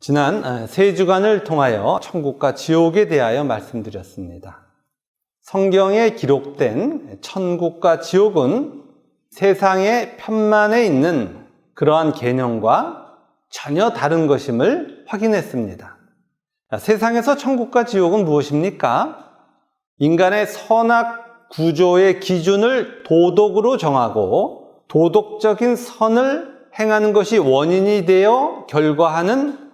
지난 세 주간을 통하여 천국과 지옥에 대하여 말씀드렸습니다. 성경에 기록된 천국과 지옥은 세상의 편만에 있는 그러한 개념과 전혀 다른 것임을 확인했습니다. 세상에서 천국과 지옥은 무엇입니까? 인간의 선악 구조의 기준을 도덕으로 정하고 도덕적인 선을 행하는 것이 원인이 되어 결과하는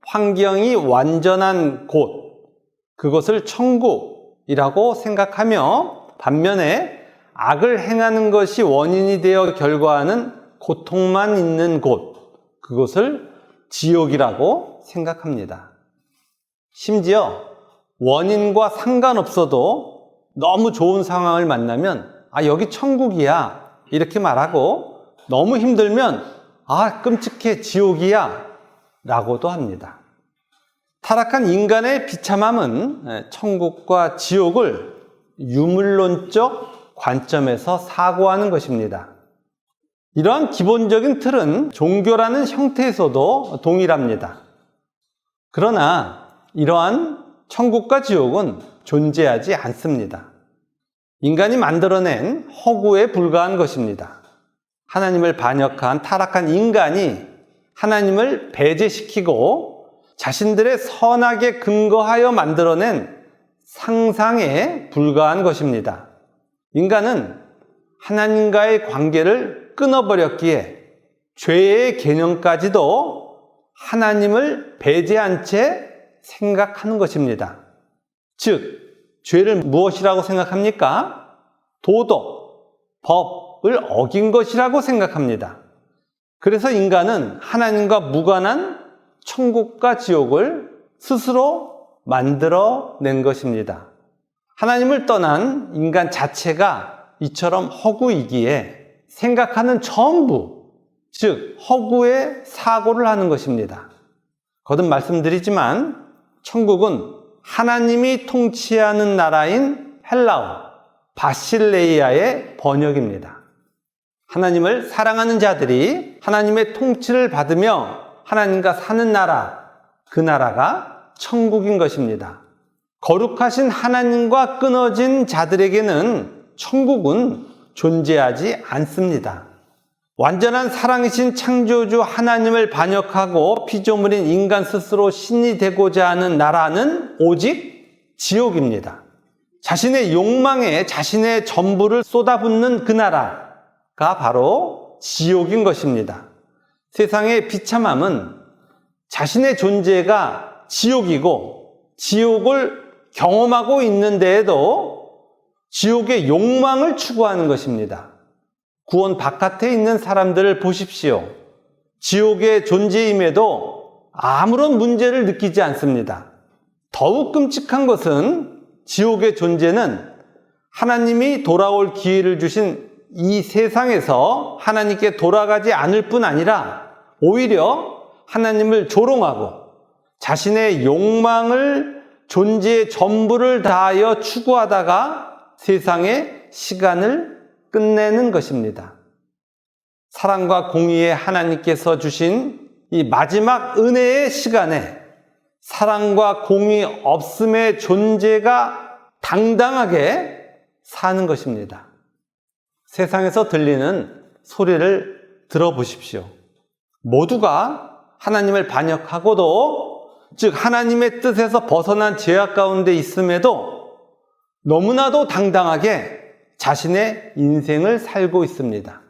환경이 완전한 곳, 그것을 천국이라고 생각하며 반면에 악을 행하는 것이 원인이 되어 결과하는 고통만 있는 곳, 그것을 지옥이라고 생각합니다. 심지어 원인과 상관없어도 너무 좋은 상황을 만나면 여기 천국이야 이렇게 말하고 너무 힘들면 끔찍해 지옥이야 라고도 합니다. 타락한 인간의 비참함은 천국과 지옥을 유물론적 관점에서 사고하는 것입니다. 이러한 기본적인 틀은 종교라는 형태에서도 동일합니다. 그러나 이러한 천국과 지옥은 존재하지 않습니다. 인간이 만들어낸 허구에 불과한 것입니다. 하나님을 반역한 타락한 인간이 하나님을 배제시키고 자신들의 선악에 근거하여 만들어낸 상상에 불과한 것입니다. 인간은 하나님과의 관계를 끊어버렸기에 죄의 개념까지도 하나님을 배제한 채 생각하는 것입니다. 즉, 죄를 무엇이라고 생각합니까? 도덕, 법을 어긴 것이라고 생각합니다. 그래서 인간은 하나님과 무관한 천국과 지옥을 스스로 만들어낸 것입니다. 하나님을 떠난 인간 자체가 이처럼 허구이기에 생각하는 전부, 즉 허구의 사고를 하는 것입니다. 거듭 말씀드리지만 천국은 하나님이 통치하는 나라인 헬라어 바실레이아의 번역입니다. 하나님을 사랑하는 자들이 하나님의 통치를 받으며 하나님과 사는 나라, 그 나라가 천국인 것입니다. 거룩하신 하나님과 끊어진 자들에게는 천국은 존재하지 않습니다. 완전한 사랑이신 창조주 하나님을 반역하고 피조물인 인간 스스로 신이 되고자 하는 나라는 오직 지옥입니다. 자신의 욕망에 자신의 전부를 쏟아붓는 그 나라가 바로 지옥인 것입니다. 세상의 비참함은 자신의 존재가 지옥이고 지옥을 경험하고 있는 데에도 지옥의 욕망을 추구하는 것입니다. 구원 바깥에 있는 사람들을 보십시오. 지옥의 존재임에도 아무런 문제를 느끼지 않습니다. 더욱 끔찍한 것은 지옥의 존재는 하나님이 돌아올 기회를 주신 이 세상에서 하나님께 돌아가지 않을 뿐 아니라 오히려 하나님을 조롱하고 자신의 욕망을 존재의 전부를 다하여 추구하다가 세상의 시간을 끝내는 것입니다. 사랑과 공의의 하나님께서 주신 이 마지막 은혜의 시간에 사랑과 공의 없음의 존재가 당당하게 사는 것입니다. 세상에서 들리는 소리를 들어보십시오. 모두가 하나님을 반역하고도, 즉 하나님의 뜻에서 벗어난 죄악 가운데 있음에도 너무나도 당당하게 자신의 인생을 살고 있습니다.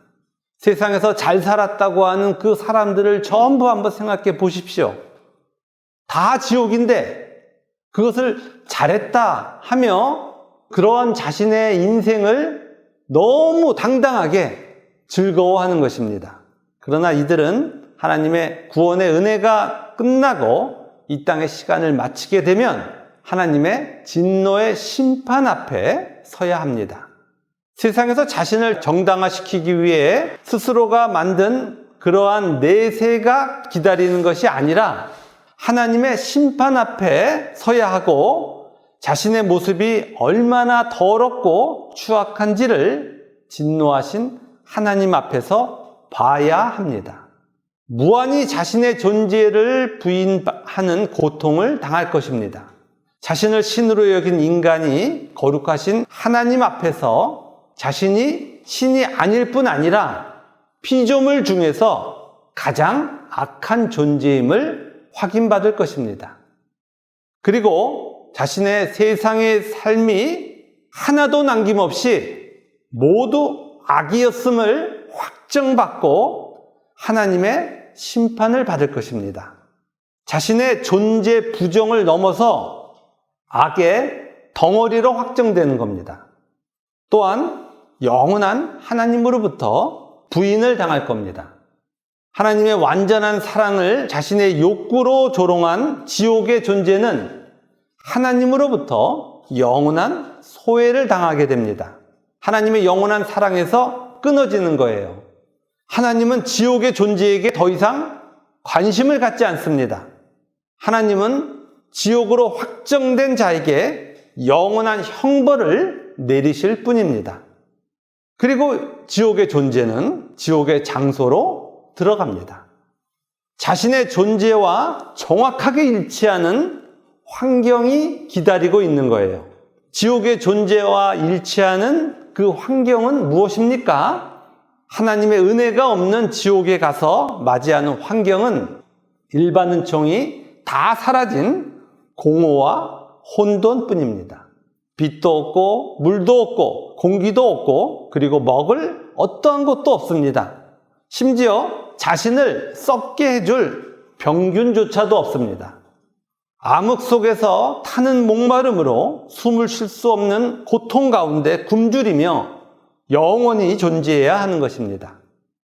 세상에서 잘 살았다고 하는 그 사람들을 전부 한번 생각해 보십시오. 다 지옥인데 그것을 잘했다 하며 그러한 자신의 인생을 너무 당당하게 즐거워하는 것입니다. 그러나 이들은 하나님의 구원의 은혜가 끝나고 이 땅의 시간을 마치게 되면 하나님의 진노의 심판 앞에 서야 합니다. 세상에서 자신을 정당화시키기 위해 스스로가 만든 그러한 내세가 기다리는 것이 아니라 하나님의 심판 앞에 서야 하고 자신의 모습이 얼마나 더럽고 추악한지를 진노하신 하나님 앞에서 봐야 합니다. 무한히 자신의 존재를 부인하는 고통을 당할 것입니다. 자신을 신으로 여긴 인간이 거룩하신 하나님 앞에서 자신이 신이 아닐 뿐 아니라 피조물 중에서 가장 악한 존재임을 확인받을 것입니다. 그리고 자신의 세상의 삶이 하나도 남김없이 모두 악이었음을 확정받고 하나님의 심판을 받을 것입니다. 자신의 존재 부정을 넘어서 악의 덩어리로 확정되는 겁니다. 또한 영원한 하나님으로부터 부인을 당할 겁니다. 하나님의 완전한 사랑을 자신의 욕구로 조롱한 지옥의 존재는 하나님으로부터 영원한 소외를 당하게 됩니다. 하나님의 영원한 사랑에서 끊어지는 거예요. 하나님은 지옥의 존재에게 더 이상 관심을 갖지 않습니다. 하나님은 지옥으로 확정된 자에게 영원한 형벌을 내리실 뿐입니다. 그리고 지옥의 존재는 지옥의 장소로 들어갑니다. 자신의 존재와 정확하게 일치하는 환경이 기다리고 있는 거예요. 지옥의 존재와 일치하는 그 환경은 무엇입니까? 하나님의 은혜가 없는 지옥에 가서 맞이하는 환경은 일반 은총이 다 사라진 공허와 혼돈뿐입니다. 빛도 없고 물도 없고 공기도 없고 그리고 먹을 어떠한 것도 없습니다. 심지어 자신을 썩게 해줄 병균조차도 없습니다. 암흑 속에서 타는 목마름으로 숨을 쉴 수 없는 고통 가운데 굶주리며 영원히 존재해야 하는 것입니다.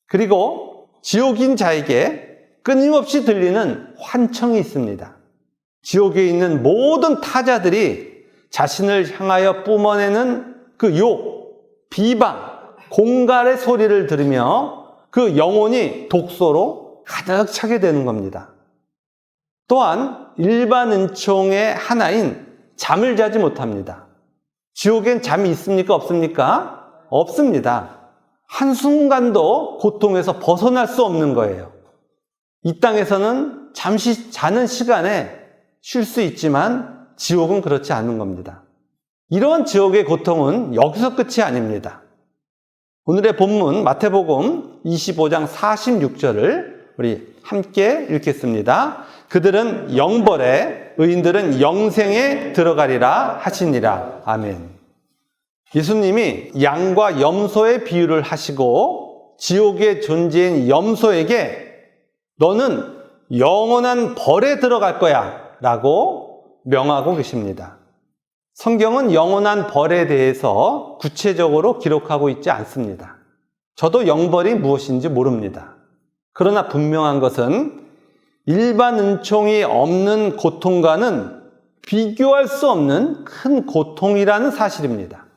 그리고 지옥인 자에게 끊임없이 들리는 환청이 있습니다. 지옥에 있는 모든 타자들이 자신을 향하여 뿜어내는 그 욕, 비방, 공갈의 소리를 들으며 그 영혼이 독소로 가득 차게 되는 겁니다. 또한 일반 은총의 하나인 잠을 자지 못합니다. 지옥엔 잠이 있습니까? 없습니까? 없습니다. 한순간도 고통에서 벗어날 수 없는 거예요. 이 땅에서는 잠시 자는 시간에 쉴 수 있지만 지옥은 그렇지 않은 겁니다. 이런 지옥의 고통은 여기서 끝이 아닙니다. 오늘의 본문 마태복음 25장 46절을 우리 함께 읽겠습니다. 그들은 영벌에 의인들은 영생에 들어가리라 하시니라. 아멘. 예수님이 양과 염소의 비유를 하시고 지옥의 존재인 염소에게 너는 영원한 벌에 들어갈 거야 라고 명하고 계십니다. 성경은 영원한 벌에 대해서 구체적으로 기록하고 있지 않습니다. 저도 영벌이 무엇인지 모릅니다. 그러나 분명한 것은 일반 은총이 없는 고통과는 비교할 수 없는 큰 고통이라는 사실입니다.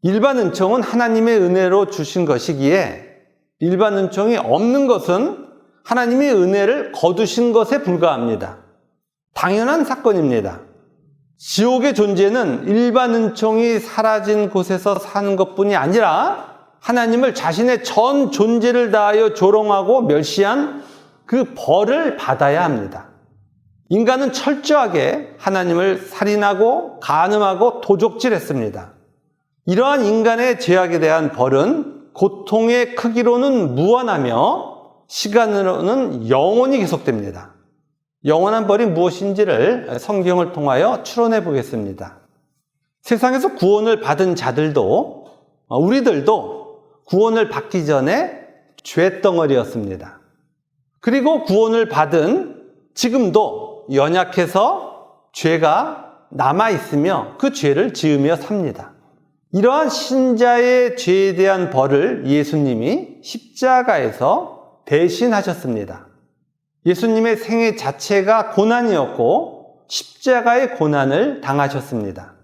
일반 은총은 하나님의 은혜로 주신 것이기에 일반 은총이 없는 것은 하나님의 은혜를 거두신 것에 불과합니다. 당연한 사건입니다. 지옥의 존재는 일반 은총이 사라진 곳에서 사는 것뿐이 아니라 하나님을 자신의 전 존재를 다하여 조롱하고 멸시한 그 벌을 받아야 합니다. 인간은 철저하게 하나님을 살인하고 간음하고 도적질했습니다. 이러한 인간의 죄악에 대한 벌은 고통의 크기로는 무한하며 시간으로는 영원히 계속됩니다. 영원한 벌이 무엇인지를 성경을 통하여 추론해 보겠습니다. 세상에서 구원을 받은 자들도 우리들도 구원을 받기 전에 죄덩어리였습니다. 그리고 구원을 받은 지금도 연약해서 죄가 남아있으며 그 죄를 지으며 삽니다. 이러한 신자의 죄에 대한 벌을 예수님이 십자가에서 대신하셨습니다. 예수님의 생애 자체가 고난이었고 십자가의 고난을 당하셨습니다.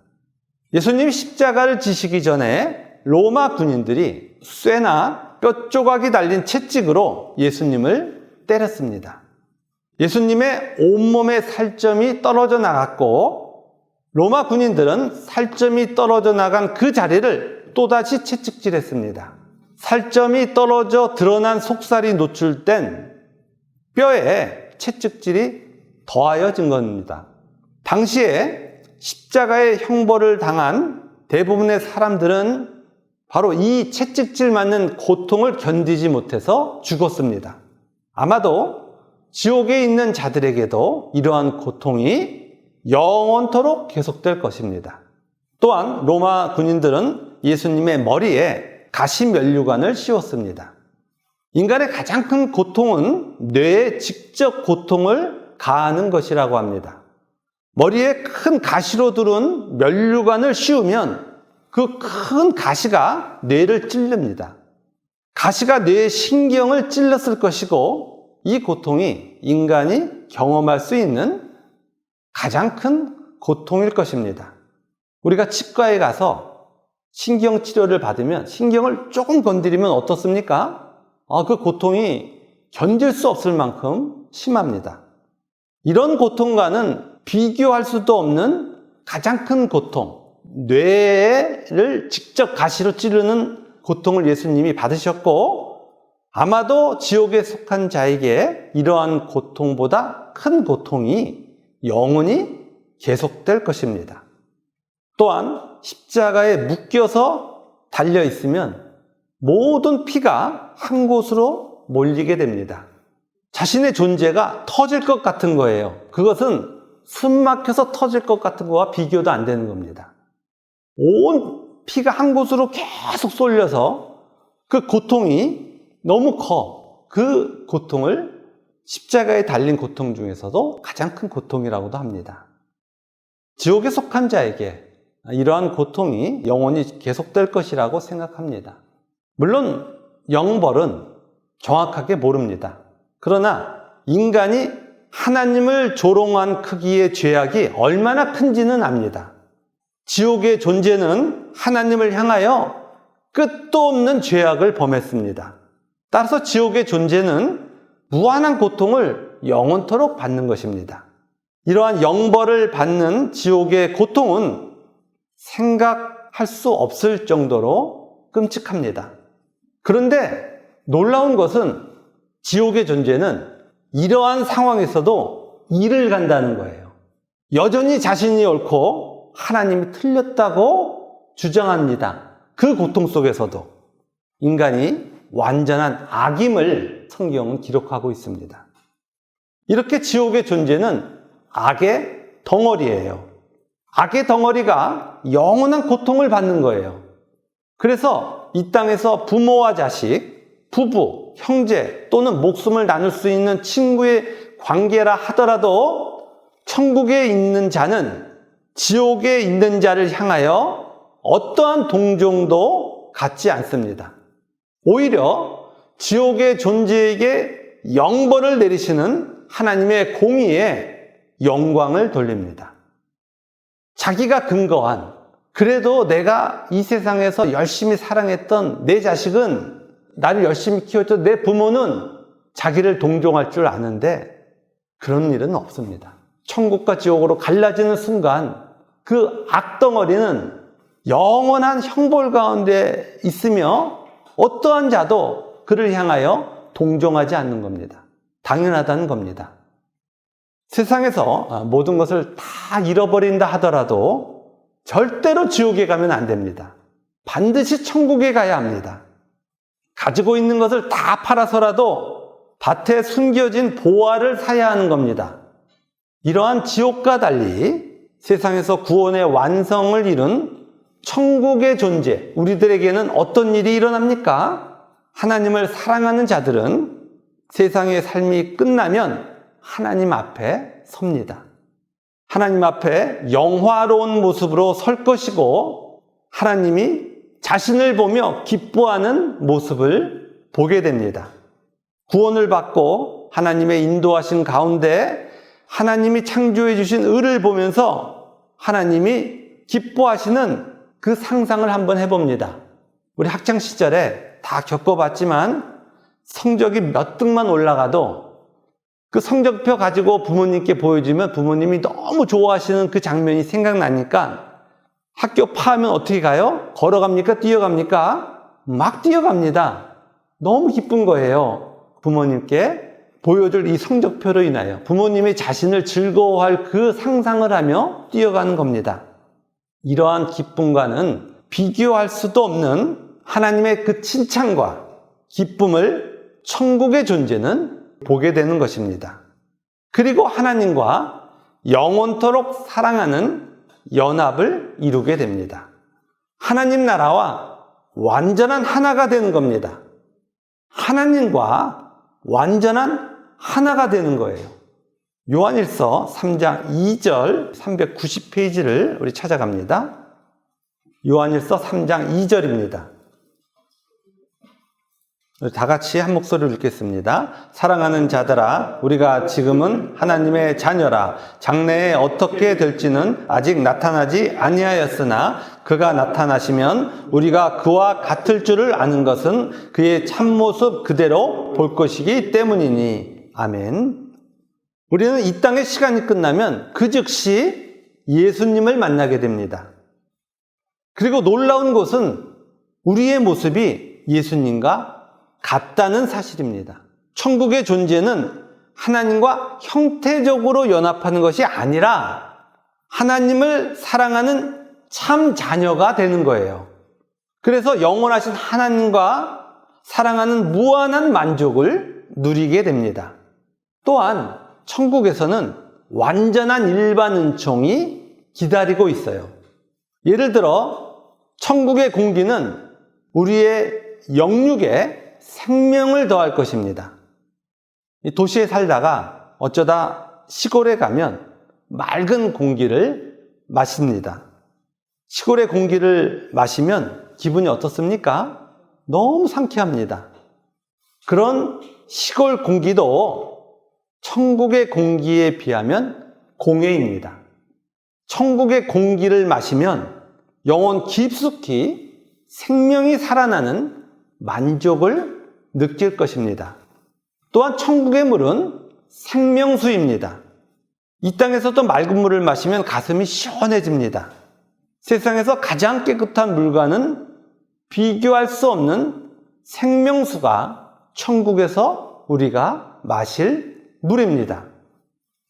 예수님이 십자가를 지시기 전에 로마 군인들이 쇠나 뼈 조각이 달린 채찍으로 예수님을 때렸습니다. 예수님의 온몸의 살점이 떨어져 나갔고 로마 군인들은 살점이 떨어져 나간 그 자리를 또다시 채찍질했습니다. 살점이 떨어져 드러난 속살이 노출된 뼈에 채찍질이 더하여진 겁니다. 당시에 십자가의 형벌을 당한 대부분의 사람들은 바로 이 채찍질 맞는 고통을 견디지 못해서 죽었습니다. 아마도 지옥에 있는 자들에게도 이러한 고통이 영원토록 계속될 것입니다. 또한 로마 군인들은 예수님의 머리에 가시면류관을 씌웠습니다. 인간의 가장 큰 고통은 뇌에 직접 고통을 가하는 것이라고 합니다. 머리에 큰 가시로 두른 면류관을 씌우면 그 큰 가시가 뇌를 찔릅니다. 가시가 뇌의 신경을 찔렀을 것이고 이 고통이 인간이 경험할 수 있는 가장 큰 고통일 것입니다. 우리가 치과에 가서 신경 치료를 받으면 신경을 조금 건드리면 어떻습니까? 그 고통이 견딜 수 없을 만큼 심합니다. 이런 고통과는 비교할 수도 없는 가장 큰 고통, 뇌를 직접 가시로 찌르는 고통을 예수님이 받으셨고 아마도 지옥에 속한 자에게 이러한 고통보다 큰 고통이 영원히 계속될 것입니다. 또한 십자가에 묶여서 달려 있으면 모든 피가 한 곳으로 몰리게 됩니다. 자신의 존재가 터질 것 같은 거예요. 그것은 숨 막혀서 터질 것 같은 거와 비교도 안 되는 겁니다. 온 피가 한 곳으로 계속 쏠려서 그 고통이 너무 커. 그 고통을 십자가에 달린 고통 중에서도 가장 큰 고통이라고도 합니다. 지옥에 속한 자에게 이러한 고통이 영원히 계속될 것이라고 생각합니다. 물론 영벌은 정확하게 모릅니다. 그러나 인간이 하나님을 조롱한 크기의 죄악이 얼마나 큰지는 압니다. 지옥의 존재는 하나님을 향하여 끝도 없는 죄악을 범했습니다. 따라서 지옥의 존재는 무한한 고통을 영원토록 받는 것입니다. 이러한 영벌을 받는 지옥의 고통은 생각할 수 없을 정도로 끔찍합니다. 그런데 놀라운 것은 지옥의 존재는 이러한 상황에서도 이를 간다는 거예요. 여전히 자신이 옳고 하나님이 틀렸다고 주장합니다. 그 고통 속에서도 인간이 완전한 악임을 성경은 기록하고 있습니다. 이렇게 지옥의 존재는 악의 덩어리예요. 악의 덩어리가 영원한 고통을 받는 거예요. 그래서 이 땅에서 부모와 자식, 부부, 형제 또는 목숨을 나눌 수 있는 친구의 관계라 하더라도 천국에 있는 자는 지옥에 있는 자를 향하여 어떠한 동정도 갖지 않습니다. 오히려 지옥의 존재에게 영벌을 내리시는 하나님의 공의에 영광을 돌립니다. 자기가 근거한, 그래도 내가 이 세상에서 열심히 사랑했던 내 자식은, 나를 열심히 키웠던 내 부모는 자기를 동정할 줄 아는데 그런 일은 없습니다. 천국과 지옥으로 갈라지는 순간 그 악덩어리는 영원한 형벌 가운데 있으며 어떠한 자도 그를 향하여 동정하지 않는 겁니다. 당연하다는 겁니다. 세상에서 모든 것을 다 잃어버린다 하더라도 절대로 지옥에 가면 안 됩니다. 반드시 천국에 가야 합니다. 가지고 있는 것을 다 팔아서라도 밭에 숨겨진 보화를 사야 하는 겁니다. 이러한 지옥과 달리 세상에서 구원의 완성을 이룬 천국의 존재, 우리들에게는 어떤 일이 일어납니까? 하나님을 사랑하는 자들은 세상의 삶이 끝나면 하나님 앞에 섭니다. 하나님 앞에 영화로운 모습으로 설 것이고 하나님이 자신을 보며 기뻐하는 모습을 보게 됩니다. 구원을 받고 하나님의 인도하신 가운데 하나님이 창조해 주신 을을 보면서 하나님이 기뻐하시는 그 상상을 한번 해봅니다. 우리 학창시절에 다 겪어봤지만 성적이 몇 등만 올라가도 그 성적표 가지고 부모님께 보여주면 부모님이 너무 좋아하시는 그 장면이 생각나니까 학교 파하면 어떻게 가요? 걸어갑니까? 뛰어갑니까? 막 뛰어갑니다. 너무 기쁜 거예요. 부모님께 보여줄 이 성적표로 인하여 부모님이 자신을 즐거워할 그 상상을 하며 뛰어가는 겁니다. 이러한 기쁨과는 비교할 수도 없는 하나님의 그 칭찬과 기쁨을 천국의 존재는 보게 되는 것입니다. 그리고 하나님과 영원토록 사랑하는 연합을 이루게 됩니다. 하나님 나라와 완전한 하나가 되는 겁니다. 하나님과 완전한 하나가 되는 거예요. 요한일서 3장 2절 390페이지를 우리 찾아갑니다. 요한일서 3장 2절입니다. 다 같이 한 목소리로 읽겠습니다. 사랑하는 자들아, 우리가 지금은 하나님의 자녀라. 장래에 어떻게 될지는 아직 나타나지 아니하였으나 그가 나타나시면 우리가 그와 같을 줄을 아는 것은 그의 참모습 그대로 볼 것이기 때문이니. 아멘. 우리는 이 땅의 시간이 끝나면 그 즉시 예수님을 만나게 됩니다. 그리고 놀라운 것은 우리의 모습이 예수님과 같다는 사실입니다. 천국의 존재는 하나님과 형태적으로 연합하는 것이 아니라 하나님을 사랑하는 참 자녀가 되는 거예요. 그래서 영원하신 하나님과 사랑하는 무한한 만족을 누리게 됩니다. 또한 천국에서는 완전한 일반 은총이 기다리고 있어요. 예를 들어 천국의 공기는 우리의 영육에 생명을 더할 것입니다. 도시에 살다가 어쩌다 시골에 가면 맑은 공기를 마십니다. 시골의 공기를 마시면 기분이 어떻습니까? 너무 상쾌합니다. 그런 시골 공기도 천국의 공기에 비하면 공해입니다. 천국의 공기를 마시면 영혼 깊숙이 생명이 살아나는 만족을 느낄 것입니다. 또한 천국의 물은 생명수입니다. 이 땅에서도 맑은 물을 마시면 가슴이 시원해집니다. 세상에서 가장 깨끗한 물과는 비교할 수 없는 생명수가 천국에서 우리가 마실 물입니다.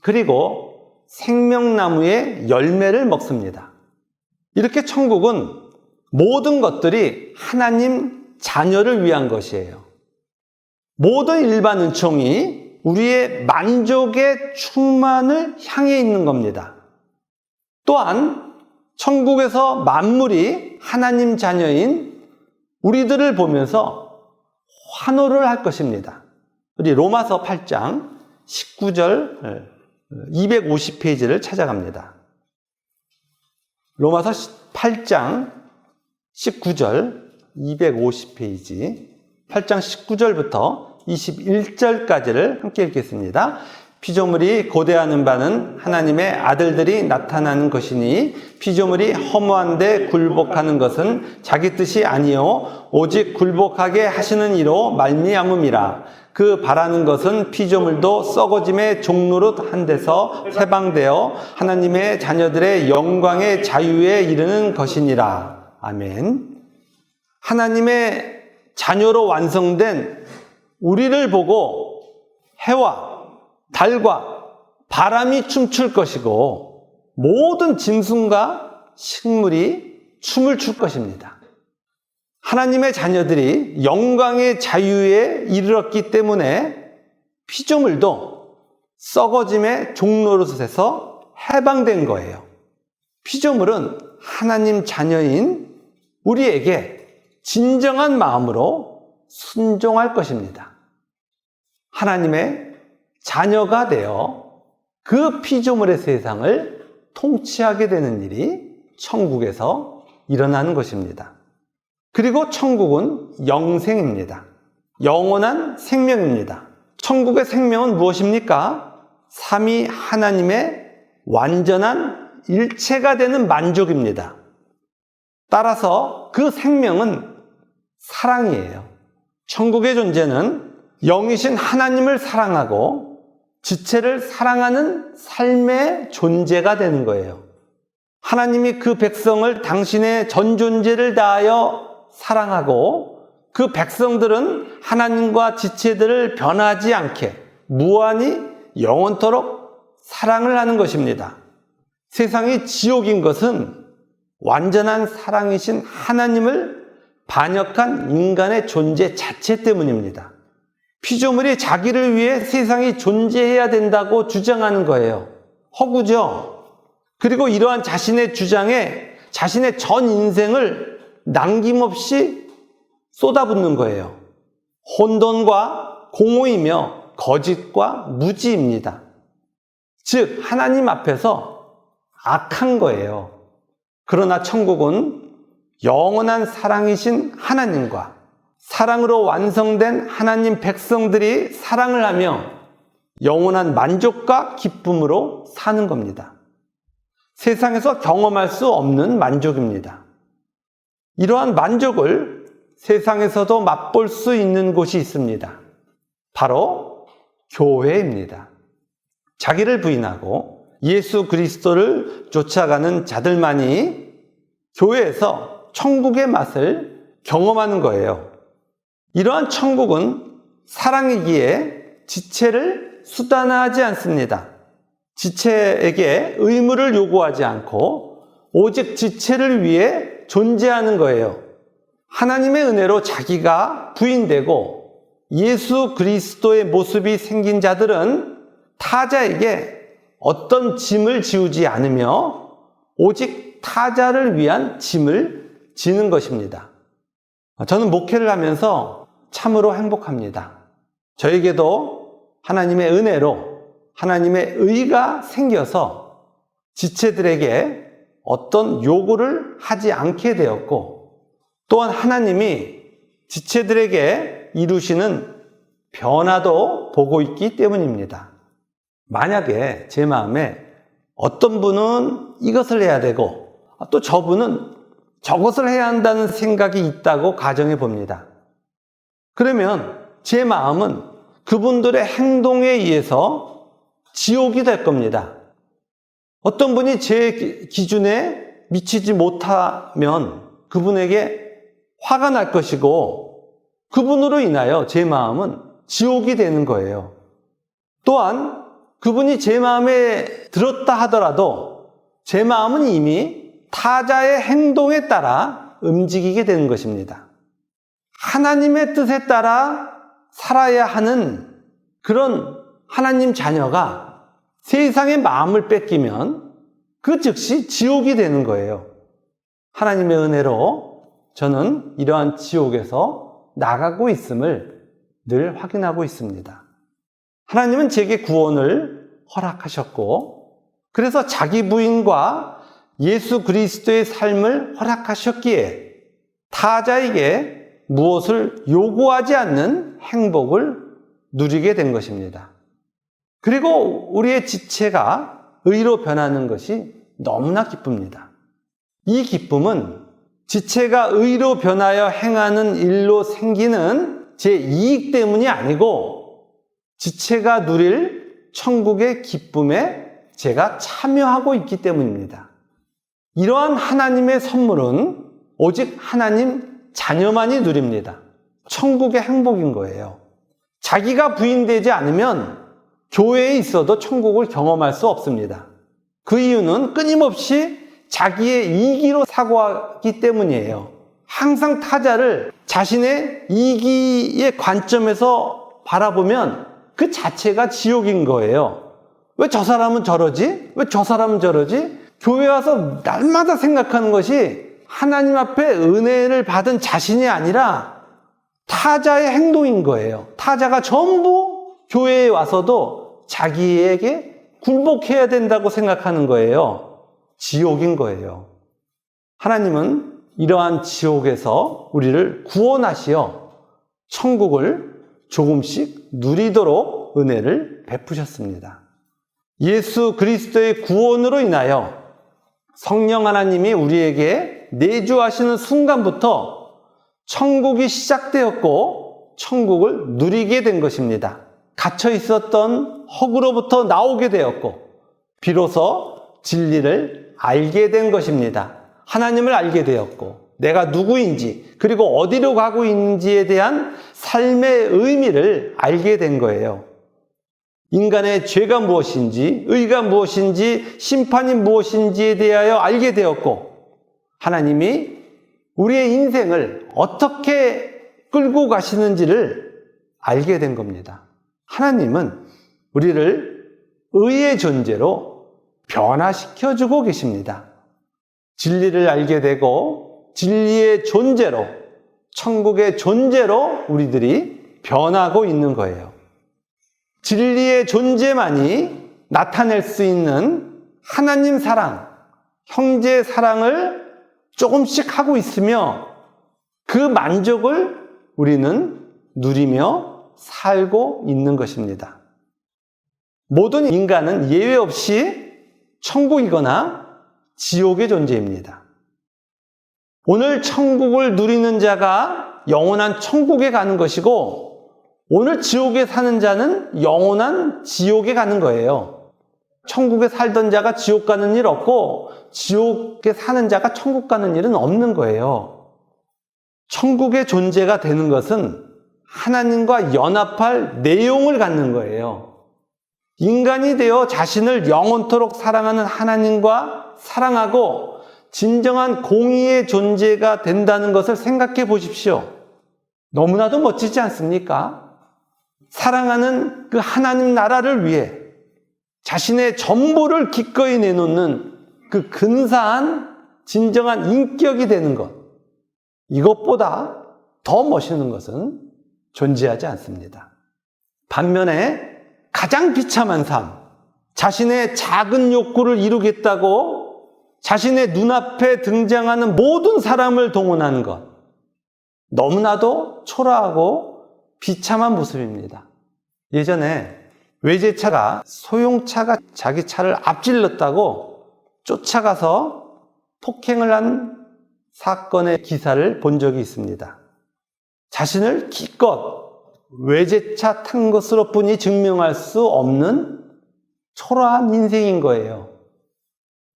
그리고 생명나무의 열매를 먹습니다. 이렇게 천국은 모든 것들이 하나님 자녀를 위한 것이에요. 모든 일반 은총이 우리의 만족의 충만을 향해 있는 겁니다. 또한 천국에서 만물이 하나님 자녀인 우리들을 보면서 환호를 할 것입니다. 우리 로마서 8장 19절 250페이지를 찾아갑니다. 로마서 8장 19절 250페이지 8장 19절부터 21절까지를 함께 읽겠습니다. 피조물이 고대하는 바는 하나님의 아들들이 나타나는 것이니 피조물이 허무한데 굴복하는 것은 자기 뜻이 아니요 오직 굴복하게 하시는 이로 말미암음이라. 그 바라는 것은 피조물도 썩어짐의 종노릇 한 데서 해방되어 하나님의 자녀들의 영광의 자유에 이르는 것이니라. 아멘. 하나님의 자녀로 완성된 우리를 보고 해와 달과 바람이 춤출 것이고 모든 짐승과 식물이 춤을 출 것입니다. 하나님의 자녀들이 영광의 자유에 이르렀기 때문에 피조물도 썩어짐의 종노릇에서 해방된 거예요. 피조물은 하나님 자녀인 우리에게 진정한 마음으로 순종할 것입니다. 하나님의 자녀가 되어 그 피조물의 세상을 통치하게 되는 일이 천국에서 일어나는 것입니다. 그리고 천국은 영생입니다. 영원한 생명입니다. 천국의 생명은 무엇입니까? 삼위 하나님의 완전한 일체가 되는 만족입니다. 따라서 그 생명은 사랑이에요. 천국의 존재는 영이신 하나님을 사랑하고 지체를 사랑하는 삶의 존재가 되는 거예요. 하나님이 그 백성을 당신의 전 존재를 다하여 사랑하고 그 백성들은 하나님과 지체들을 변하지 않게 무한히 영원토록 사랑을 하는 것입니다. 세상이 지옥인 것은 완전한 사랑이신 하나님을 반역한 인간의 존재 자체 때문입니다. 피조물이 자기를 위해 세상이 존재해야 된다고 주장하는 거예요. 허구죠. 그리고 이러한 자신의 주장에 자신의 전 인생을 남김없이 쏟아붓는 거예요. 혼돈과 공허이며 거짓과 무지입니다. 즉 하나님 앞에서 악한 거예요. 그러나 천국은 영원한 사랑이신 하나님과 사랑으로 완성된 하나님 백성들이 사랑을 하며 영원한 만족과 기쁨으로 사는 겁니다. 세상에서 경험할 수 없는 만족입니다. 이러한 만족을 세상에서도 맛볼 수 있는 곳이 있습니다. 바로 교회입니다. 자기를 부인하고 예수 그리스도를 쫓아가는 자들만이 교회에서 천국의 맛을 경험하는 거예요. 이러한 천국은 사랑이기에 지체를 수단화하지 않습니다. 지체에게 의무를 요구하지 않고 오직 지체를 위해 존재하는 거예요. 하나님의 은혜로 자기가 부인되고 예수 그리스도의 모습이 생긴 자들은 타자에게 어떤 짐을 지우지 않으며 오직 타자를 위한 짐을 지는 것입니다. 저는 목회를 하면서 참으로 행복합니다. 저에게도 하나님의 은혜로 하나님의 의가 생겨서 지체들에게 어떤 요구를 하지 않게 되었고 또한 하나님이 지체들에게 이루시는 변화도 보고 있기 때문입니다. 만약에 제 마음에 어떤 분은 이것을 해야 되고 또 저분은 저것을 해야 한다는 생각이 있다고 가정해 봅니다. 그러면 제 마음은 그분들의 행동에 의해서 지옥이 될 겁니다. 어떤 분이 제 기준에 미치지 못하면 그분에게 화가 날 것이고 그분으로 인하여 제 마음은 지옥이 되는 거예요. 또한 그분이 제 마음에 들었다 하더라도 제 마음은 이미 타자의 행동에 따라 움직이게 되는 것입니다. 하나님의 뜻에 따라 살아야 하는 그런 하나님 자녀가 세상의 마음을 뺏기면 그 즉시 지옥이 되는 거예요. 하나님의 은혜로 저는 이러한 지옥에서 나가고 있음을 늘 확인하고 있습니다. 하나님은 제게 구원을 허락하셨고 그래서 자기 부인과 예수 그리스도의 삶을 허락하셨기에 타자에게 무엇을 요구하지 않는 행복을 누리게 된 것입니다. 그리고 우리의 지체가 의로 변하는 것이 너무나 기쁩니다. 이 기쁨은 지체가 의로 변하여 행하는 일로 생기는 제 이익 때문이 아니고 지체가 누릴 천국의 기쁨에 제가 참여하고 있기 때문입니다. 이러한 하나님의 선물은 오직 하나님 자녀만이 누립니다. 천국의 행복인 거예요. 자기가 부인되지 않으면 교회에 있어도 천국을 경험할 수 없습니다. 그 이유는 끊임없이 자기의 이기로 사고하기 때문이에요. 항상 타자를 자신의 이기의 관점에서 바라보면 그 자체가 지옥인 거예요. 왜 저 사람은 저러지? 왜 저 사람은 저러지? 교회 와서 날마다 생각하는 것이 하나님 앞에 은혜를 받은 자신이 아니라 타자의 행동인 거예요. 타자가 전부 교회에 와서도 자기에게 굴복해야 된다고 생각하는 거예요. 지옥인 거예요. 하나님은 이러한 지옥에서 우리를 구원하시어 천국을 조금씩 누리도록 은혜를 베푸셨습니다. 예수 그리스도의 구원으로 인하여 성령 하나님이 우리에게 내주하시는 순간부터 천국이 시작되었고 천국을 누리게 된 것입니다. 갇혀 있었던 허구로부터 나오게 되었고 비로소 진리를 알게 된 것입니다. 하나님을 알게 되었고 내가 누구인지 그리고 어디로 가고 있는지에 대한 삶의 의미를 알게 된 거예요. 인간의 죄가 무엇인지, 의가 무엇인지, 심판이 무엇인지에 대하여 알게 되었고, 하나님이 우리의 인생을 어떻게 끌고 가시는지를 알게 된 겁니다. 하나님은 우리를 의의 존재로 변화시켜주고 계십니다. 진리를 알게 되고 진리의 존재로, 천국의 존재로 우리들이 변하고 있는 거예요. 진리의 존재만이 나타낼 수 있는 하나님 사랑, 형제 사랑을 조금씩 하고 있으며 그 만족을 우리는 누리며 살고 있는 것입니다. 모든 인간은 예외 없이 천국이거나 지옥의 존재입니다. 오늘 천국을 누리는 자가 영원한 천국에 가는 것이고, 오늘 지옥에 사는 자는 영원한 지옥에 가는 거예요. 천국에 살던 자가 지옥 가는 일 없고, 지옥에 사는 자가 천국 가는 일은 없는 거예요. 천국의 존재가 되는 것은 하나님과 연합할 내용을 갖는 거예요. 인간이 되어 자신을 영원토록 사랑하는 하나님과 사랑하고 진정한 공의의 존재가 된다는 것을 생각해 보십시오. 너무나도 멋지지 않습니까? 사랑하는 그 하나님 나라를 위해 자신의 전부를 기꺼이 내놓는 그 근사한 진정한 인격이 되는 것, 이것보다 더 멋있는 것은 존재하지 않습니다. 반면에 가장 비참한 삶, 자신의 작은 욕구를 이루겠다고 자신의 눈앞에 등장하는 모든 사람을 동원하는 것, 너무나도 초라하고 비참한 모습입니다. 예전에 외제차가 소형차가 자기 차를 앞질렀다고 쫓아가서 폭행을 한 사건의 기사를 본 적이 있습니다. 자신을 기껏 외제차 탄 것으로 뿐이 증명할 수 없는 초라한 인생인 거예요.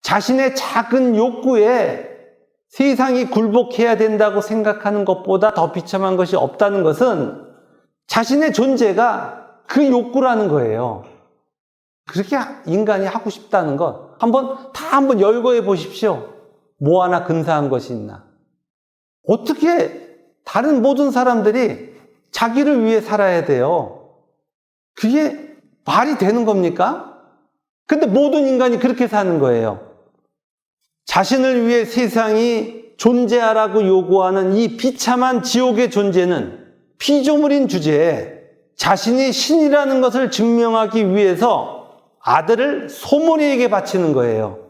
자신의 작은 욕구에 세상이 굴복해야 된다고 생각하는 것보다 더 비참한 것이 없다는 것은 자신의 존재가 그 욕구라는 거예요. 그렇게 인간이 하고 싶다는 것, 한번 열거해 보십시오. 뭐 하나 근사한 것이 있나? 어떻게 다른 모든 사람들이 자기를 위해 살아야 돼요? 그게 말이 되는 겁니까? 근데 모든 인간이 그렇게 사는 거예요. 자신을 위해 세상이 존재하라고 요구하는 이 비참한 지옥의 존재는 피조물인 주제에 자신이 신이라는 것을 증명하기 위해서 아들을 소몰이에게 바치는 거예요.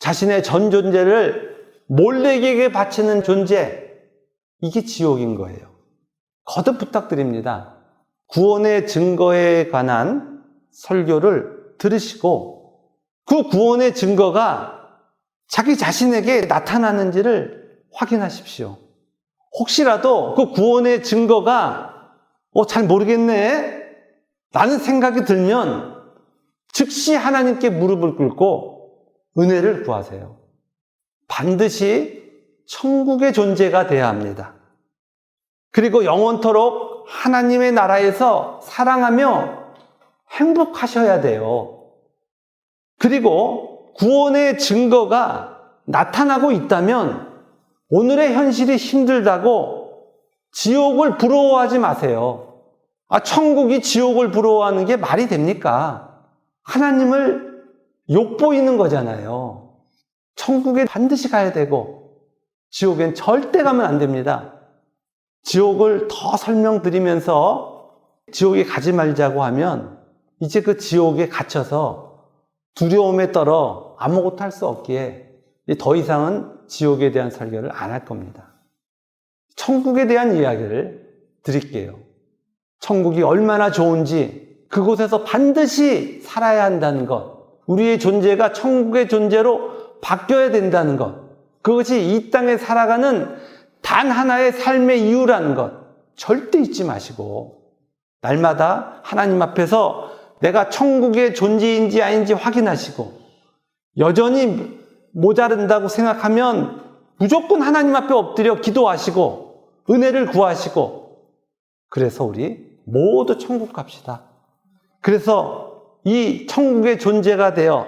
자신의 전 존재를 몰렉에게 바치는 존재, 이게 지옥인 거예요. 거듭 부탁드립니다. 구원의 증거에 관한 설교를 들으시고 그 구원의 증거가 자기 자신에게 나타나는지를 확인하십시오. 혹시라도 그 구원의 증거가 잘 모르겠네 라는 생각이 들면 즉시 하나님께 무릎을 꿇고 은혜를 구하세요. 반드시 천국의 존재가 되어야 합니다. 그리고 영원토록 하나님의 나라에서 사랑하며 행복하셔야 돼요. 그리고 구원의 증거가 나타나고 있다면 오늘의 현실이 힘들다고 지옥을 부러워하지 마세요. 천국이 지옥을 부러워하는 게 말이 됩니까? 하나님을 욕보이는 거잖아요. 천국에 반드시 가야 되고 지옥엔 절대 가면 안 됩니다. 지옥을 더 설명드리면서 지옥에 가지 말자고 하면 이제 그 지옥에 갇혀서 두려움에 떨어 아무것도 할 수 없기에 더 이상은 지옥에 대한 설교를 안 할 겁니다. 천국에 대한 이야기를 드릴게요. 천국이 얼마나 좋은지, 그곳에서 반드시 살아야 한다는 것, 우리의 존재가 천국의 존재로 바뀌어야 된다는 것, 그것이 이 땅에 살아가는 단 하나의 삶의 이유라는 것 절대 잊지 마시고 날마다 하나님 앞에서 내가 천국의 존재인지 아닌지 확인하시고, 여전히 모자른다고 생각하면 무조건 하나님 앞에 엎드려 기도하시고 은혜를 구하시고, 그래서 우리 모두 천국 갑시다. 그래서 이 천국의 존재가 되어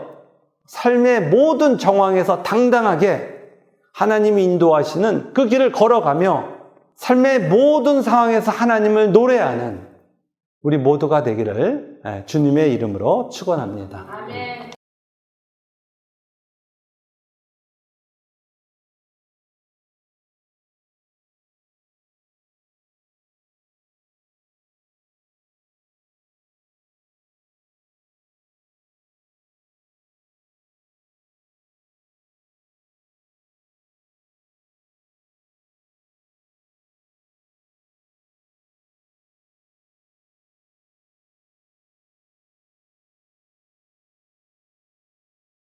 삶의 모든 정황에서 당당하게 하나님이 인도하시는 그 길을 걸어가며 삶의 모든 상황에서 하나님을 노래하는 우리 모두가 되기를 주님의 이름으로 축원합니다. 아멘.